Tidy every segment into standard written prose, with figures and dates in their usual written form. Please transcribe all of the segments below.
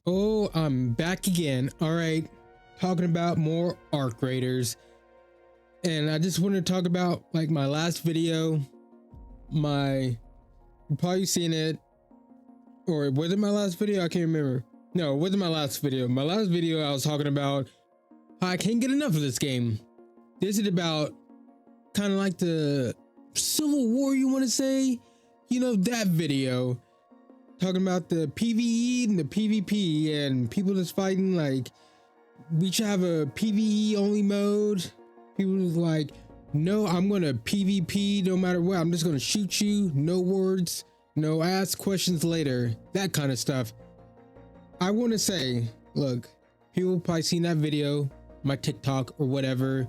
Oh, I'm back again. All right, talking about more arc raiders, and I just want to talk about like my last video. You've probably seen it, or was it my last video? I can't remember. No, it wasn't my last video. My last video, I was talking about how I can't get enough of this game. This is about kind of like the Civil War, you want to say? You know, that video. Talking about the PvE and the PvP and people just fighting like we should have a PvE only mode. People was like, no, I'm gonna PvP no matter what. I'm just gonna shoot you. No words, no ask questions later. That kind of stuff. I want to say, look, people probably seen that video, my TikTok or whatever,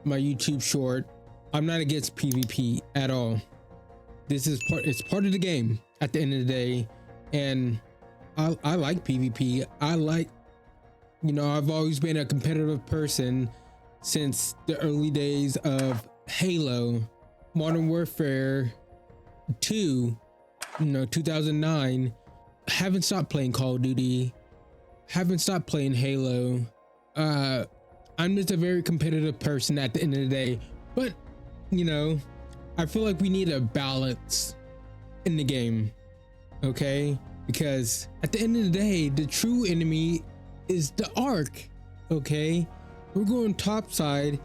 my YouTube short. I'm not against PvP at all. It's part of the game at the end of the day, and I like PvP. I've always been a competitive person since the early days of Halo, Modern Warfare 2, 2009. Haven't stopped playing Call of Duty, haven't stopped playing Halo. I'm just a very competitive person at the end of the day, but I feel like we need a balance in the game, okay? Because at the end of the day, the true enemy is the Ark, okay? We're going topside.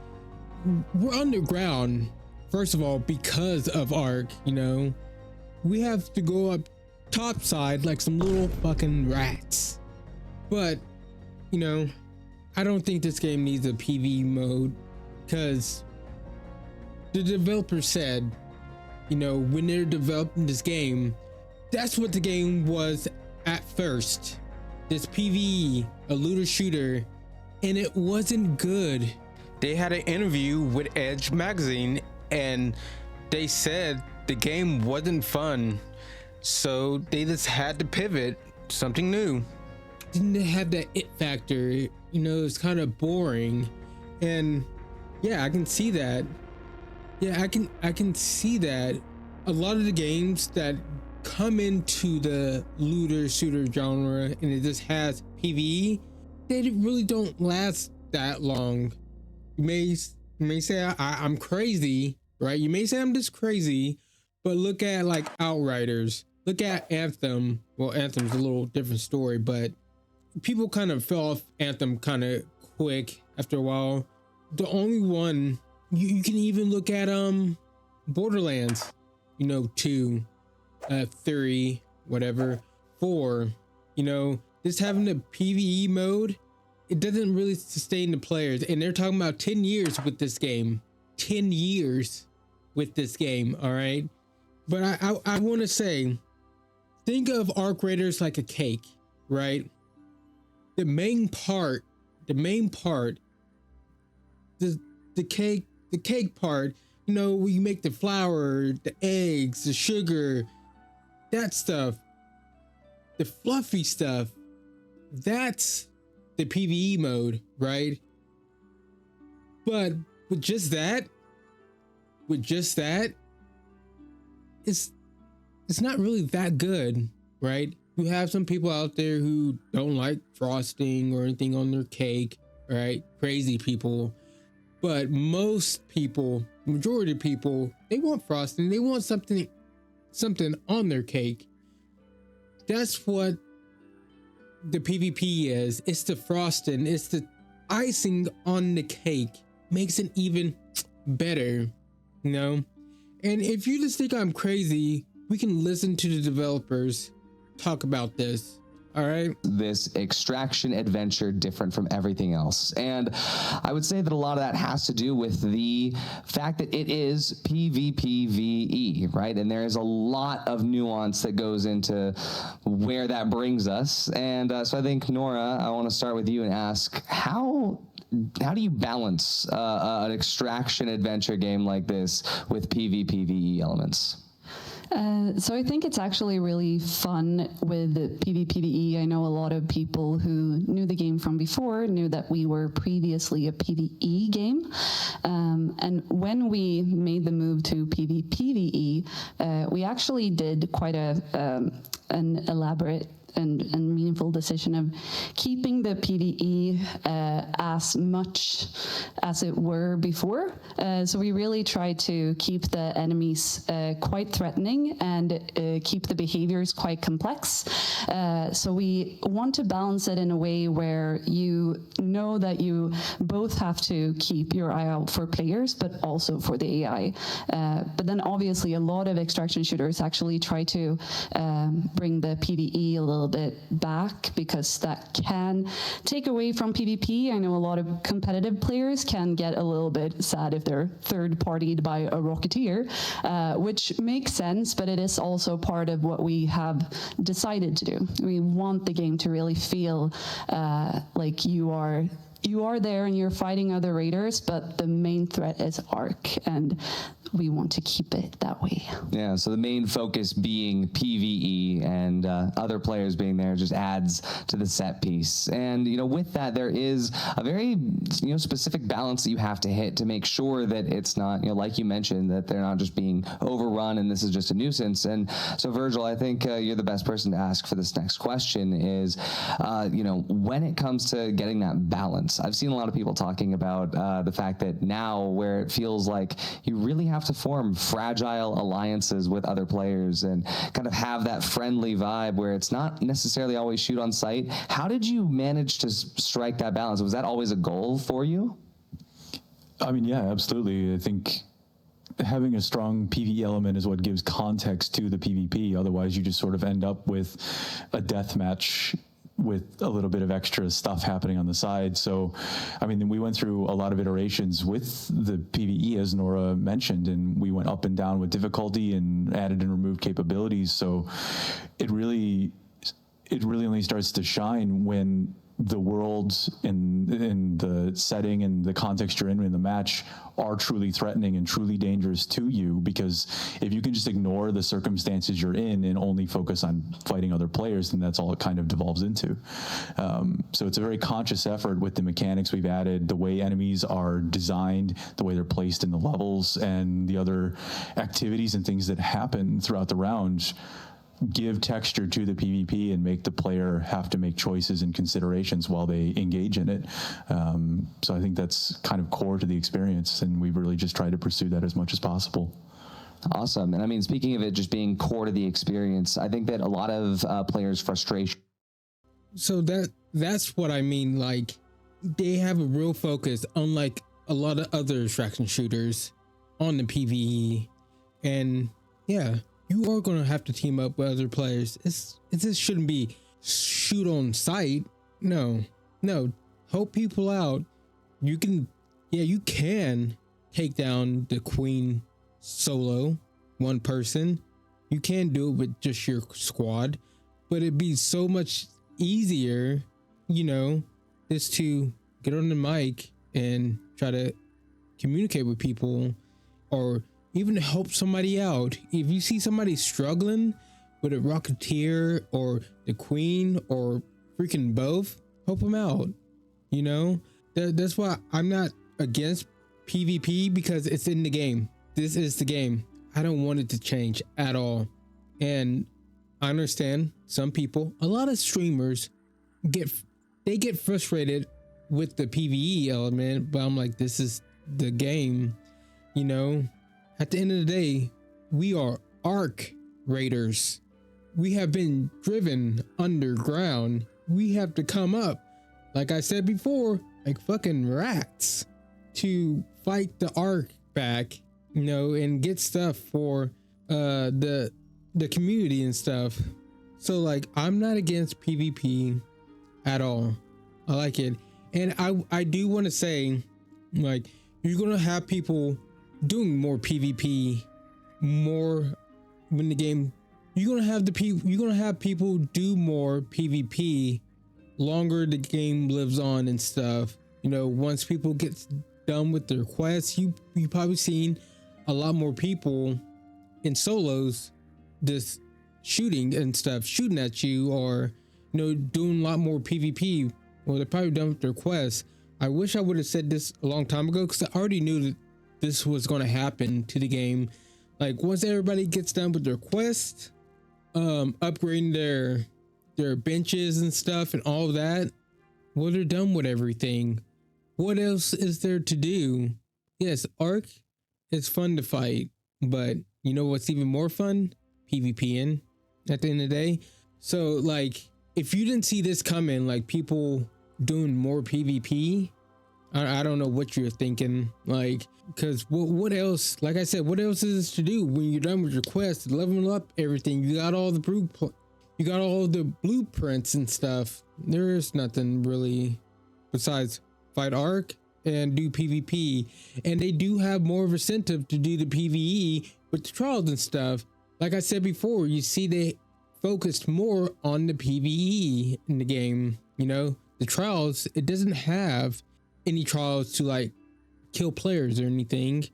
We're underground, first of all, because of Ark, We have to go up topside like some little fucking rats. But, I don't think this game needs a PvE mode, because the developer said, when they're developing this game, that's what the game was at first. This PvE, a looter shooter, and it wasn't good. They had an interview with Edge magazine and they said the game wasn't fun. So they just had to pivot something new. Didn't have that it factor, it's kind of boring. And yeah, I can see that. Yeah, I can see that a lot of the games that come into the looter shooter genre and it just has PvE, they really don't last that long. You may say I'm crazy, right? You may say I'm just crazy, but look at like Outriders. Look at Anthem. Well, Anthem's a little different story, but people kind of fell off Anthem kind of quick after a while. The only one you can even look at Borderlands, 2, 3, whatever, 4, just having the PvE mode, it doesn't really sustain the players. And they're talking about 10 years with this game. 10 years with this game, all right? But I want to say, think of Arc Raiders like a cake, right? The main part, the cake part, where you make the flour, the eggs, the sugar, that stuff, the fluffy stuff, that's the PvE mode, right? But with just that, it's not really that good, right? You have some people out there who don't like frosting or anything on their cake, right? Crazy people. But most people, majority of people, they want frosting. They want something on their cake. That's what the PvP is. It's the frosting. It's the icing on the cake. Makes it even better, And if you just think I'm crazy, we can listen to the developers talk about this. All right. This extraction adventure different from everything else. And I would say that a lot of that has to do with the fact that it is PvPvE, right? And there is a lot of nuance that goes into where that brings us. And so I think, Nora, I want to start with you and ask, how do you balance an extraction adventure game like this with PvPvE elements? So I think it's actually really fun with PvPvE. I know a lot of people who knew the game from before knew that we were previously a PvE game. And when we made the move to PvPvE, we actually did quite an elaborate and meaningful decision of keeping the PvE as much as it were before. So we really try to keep the enemies quite threatening and keep the behaviors quite complex. So we want to balance it in a way where you know that you both have to keep your eye out for players, but also for the AI. But then obviously a lot of extraction shooters actually try to bring the PvE a little bit back, because that can take away from PvP. I know a lot of competitive players can get a little bit sad if they're third-partied by a Rocketeer, which makes sense, but it is also part of what we have decided to do. We want the game to really feel like you are there and you're fighting other raiders, but the main threat is Ark, and we want to keep it that way. Yeah, so the main focus being PvE, and other players being there just adds to the set piece. And, you know, with that, there is a very, you know, specific balance that you have to hit to make sure that it's not, you know, like you mentioned, that they're not just being overrun and this is just a nuisance. And so, Virgil, I think you're the best person to ask for this next question is, you know, when it comes to getting that balance, I've seen a lot of people talking about the fact that now where it feels like you really have to form fragile alliances with other players and kind of have that friendly vibe where it's not necessarily always shoot on sight. How did you manage to strike that balance? Was that always a goal for you? I mean, yeah, absolutely. I think having a strong PvE element is what gives context to the PvP. Otherwise, you just sort of end up with a deathmatch with a little bit of extra stuff happening on the side. So, I mean, we went through a lot of iterations with the PvE, as Nora mentioned, and we went up and down with difficulty and added and removed capabilities. So it really only starts to shine when the world and the setting and the context you're in the match are truly threatening and truly dangerous to you. Because if you can just ignore the circumstances you're in and only focus on fighting other players, then that's all it kind of devolves into. So it's a very conscious effort with the mechanics we've added, the way enemies are designed, the way they're placed in the levels, and the other activities and things that happen throughout the round give texture to the PvP and make the player have to make choices and considerations while they engage in it. So I think that's kind of core to the experience, and we've really just tried to pursue that as much as possible. Awesome. And I mean, speaking of it just being core to the experience, I think that a lot of players' frustration. So that's what I mean. Like, they have a real focus, unlike a lot of other extraction shooters, on the PvE. And yeah, you are going to have to team up with other players. It just shouldn't be shoot on sight. No, help people out. You can take down the queen solo, one person. You can do it with just your squad, but it'd be so much easier, you know, just to get on the mic and try to communicate with people, or even to help somebody out. If you see somebody struggling with a Rocketeer or the Queen or freaking both, help them out. You know, that's why I'm not against PvP, because it's in the game. This is the game. I don't want it to change at all. And I understand some people, a lot of streamers get frustrated with the PvE element, but I'm like, this is the game, you know. At the end of the day, we are Ark Raiders. We have been driven underground. We have to come up, like I said before, like fucking rats, to fight the Ark back, you know, and get stuff for the community and stuff. So like, I'm not against PvP at all. I like it. And I do want to say, like, you're gonna have people doing more PvP more when the game, you're gonna have people do more PvP longer the game lives on and stuff. You know, once people get done with their quests, you probably seen a lot more people in solos just shooting and stuff, shooting at you, or, you know, doing a lot more PvP. Well, they're probably done with their quests. I wish I would have said this a long time ago, because I already knew that this was going to happen to the game. Like, once everybody gets done with their quest, upgrading their their benches and stuff and all that. Well, they're done with everything. What else is there to do? Yes, Ark is fun to fight, but you know what's even more fun? PvPing at the end of the day. So like, if you didn't see this coming, like people doing more PvP, I don't know what you're thinking, like, because what else, like I said, what else is to do when you're done with your quest, leveling up everything? You got all the blueprints and stuff. There's nothing really besides fight Ark and do PvP. And they do have more of incentive to do the PvE with the trials and stuff. Like I said before, you see they focused more on the PvE in the game. You know, the trials, it doesn't have any trials to like kill players or anything,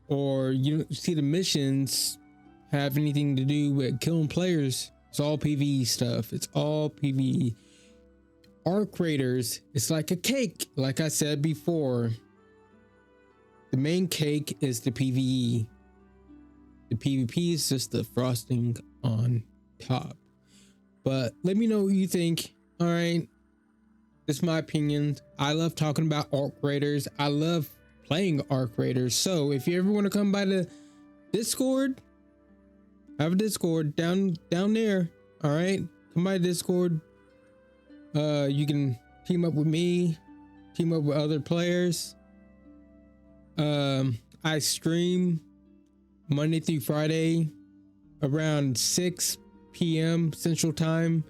or you don't see the missions have anything to do with killing players. It's all PvE stuff. It's all PvE. Arc Raiders, it's like a cake. Like I said before, the main cake is the PvE. The PvP is just the frosting on top. But let me know what you think. All right, that's my opinion. I love talking about Arc Raiders. I love playing Arc Raiders. So if you ever want to come by the Discord, I have a Discord down there. All right, come by Discord. You can team up with me, team up with other players. I stream Monday through Friday around 6 p.m. Central Time.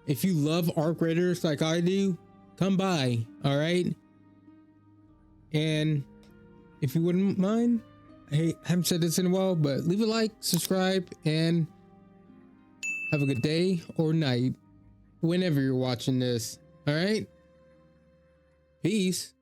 If you love Arc Raiders like I do, come by. All right. And if you wouldn't mind, I haven't said this in a while, but leave a like, subscribe, and have a good day or night whenever you're watching this. All right. Peace.